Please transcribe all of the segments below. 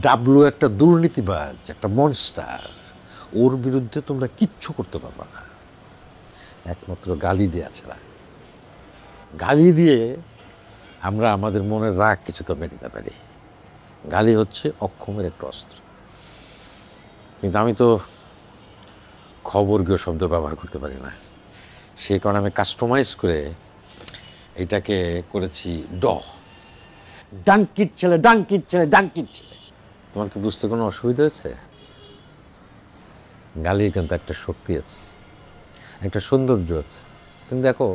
W একটা দুর্নীতিবাজ, একটা মনস্টার। ওর বিরুদ্ধে তোমরা কিচ্ছু করতে পারবে না, একমাত্র গালি দেয়া ছাড়া। গালি দিয়ে আমরা আমাদের মনের রাগ কিছুটা মেটাতে পারি। গালি হচ্ছে অক্ষমের একটা অস্ত্র। কিন্তু আমি তো খবরগীয় শব্দ ব্যবহার করতে পারি না, সেই কারণে আমি কাস্টমাইজ করে এটাকে করেছি ডাঙ্কির ছেলে, ডাঙ্কির ছেলে, ডাঙ্কির ছেলে। তোমার কি বুঝতে কোনো অসুবিধা হয়েছে? গালির কিন্তু একটা শক্তি আছে, একটা সৌন্দর্য আছে। তুমি দেখো,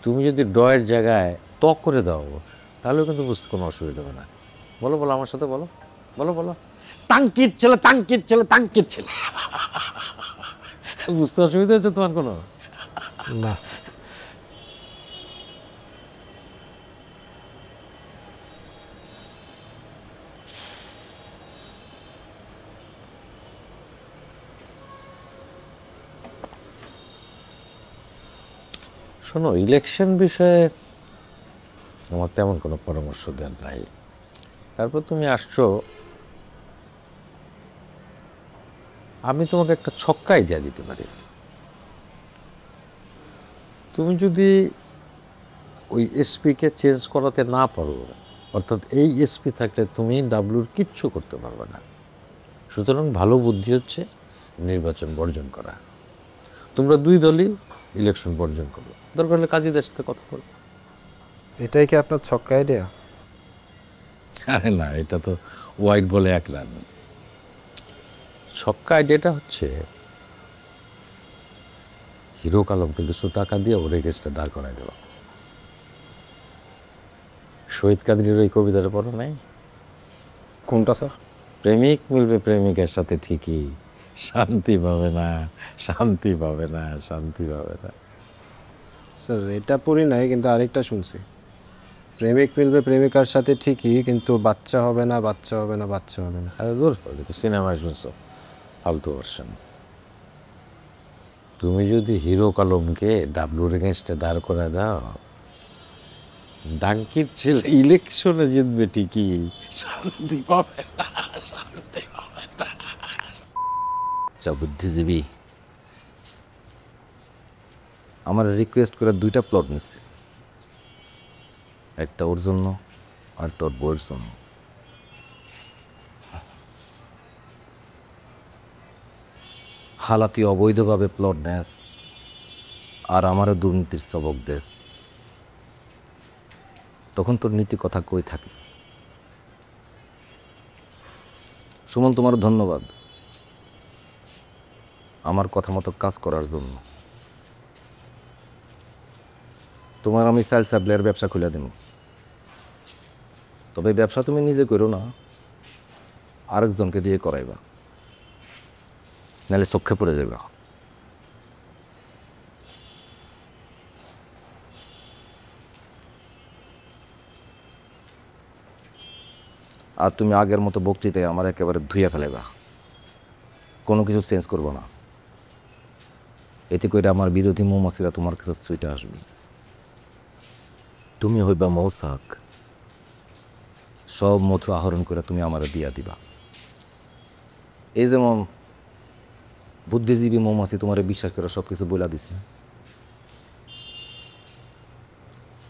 তুমি যদি ডয়ের জায়গায় ত করে দাও তাহলেও কিন্তু বুঝতে কোনো অসুবিধা হবে না। বলো বলো, আমার সাথে বলো, বলো বলো, টাঙ্কির ছেলে, টাঙ্কির ছেলে, টাঙ্কির ছেলে। বুঝতে অসুবিধা হচ্ছে তোমার কোনো? না। শোনো, ইলেকশন বিষয়ে আমার তেমন কোনো পরামর্শ দেন নাই। তারপর তুমি আসছো, আমি তোমাকে একটা ছক্কা আইডিয়া দিতে পারি। তুমি যদি ওই এসপিকে চেঞ্জ করাতে না পারো, অর্থাৎ এই এসপি থাকলে তুমি ডাবলুর কিচ্ছু করতে পারবে না। সুতরাং ভালো বুদ্ধি হচ্ছে নির্বাচন বর্জন করা। তোমরা দুই দলই ইলেকশন বর্জন করো, দরকার হলে কাজীদের সাথে কথা বলো। এটাই কি আপনার ছক্কা আইডিয়া? আরে না, এটা তো ওয়াইড বলে এক রান। ছক্কা আইডিয়াটা হচ্ছে হিরো আলমকে কিছু টাকা দিয়ে ওর এগেস্টে দাঁড় করাই দেওয়া। শহীদ কাদরির ওই কবিতাটা পড়ো নাই? কোনটা স্যার? প্রেমিক মিলবে প্রেমিকের সাথে ঠিকই, শান্তি পাবে না, শান্তি পাবে না, শান্তি পাবে না। স্যার এটা পড়ি নাই, কিন্তু আরেকটা শুনছি, প্রেমিক মিলবে প্রেমিকার সাথে ঠিকই, কিন্তু বাচ্চা হবে না, বাচ্চা হবে না, বাচ্চা হবে না। আরে দূর, ওটা তো সিনেমায় শুনছো, ফালতু ভার্সন। তুমি যদি হিরো আলমকে ডাবলুর এগেনস্টে দাঁড় করে দাও, ডাঙ্কির ছেলে ইলেকশনে জিতবে ঠিকই, শান্তি পাবে না, শান্তি পাবে না। আচ্ছা বুদ্ধিজীবী, আমার রিকোয়েস্ট করে দুইটা প্লট নিচ্ছে, একটা ওর জন্য আর তোর বউয়ের জন্য। হালাতি অবৈধভাবে প্লট নেস আর আমারও দুর্নীতির সবক দেশ, তখন তোর নীতি কথা কই থাকে? সুমন, তোমার ধন্যবাদ আমার কথা মতো কাজ করার জন্য। তোমার আমি সেল সাপ্লাইয়ের ব্যবসা খুলে দেব, তবে ব্যবসা তুমি নিজে করো না, আরেকজনকে দিয়ে করাইবা, নাহলে চোখে পড়ে যাবে। আর তুমি আগের মতো বক্তৃতায় আমার একেবারে ধুইয়া ফেলেবা, কোনো কিছু চেঞ্জ করবো না। এতে করে আমার বিরোধী মৌমাছিরা তোমার কাছে ছুটে আসবে। তুমি হইবা মৌসাক, সব মধু আহরণ করে তুমি আমার দিয়া দিবা। এই যেমন বুদ্ধিজীবী মৌমাছি তোমার বিশ্বাস করে সব কিছু বইলা দিস না,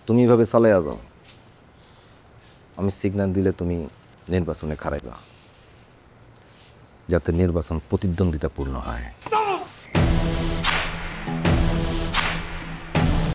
তুমি এভাবে চালাইয়া যাও, আমি সিগন্যাল দিলে তুমি নির্বাচনে খারাইবা, যাতে নির্বাচন প্রতিদ্বন্দ্বিতাপূর্ণ হয়।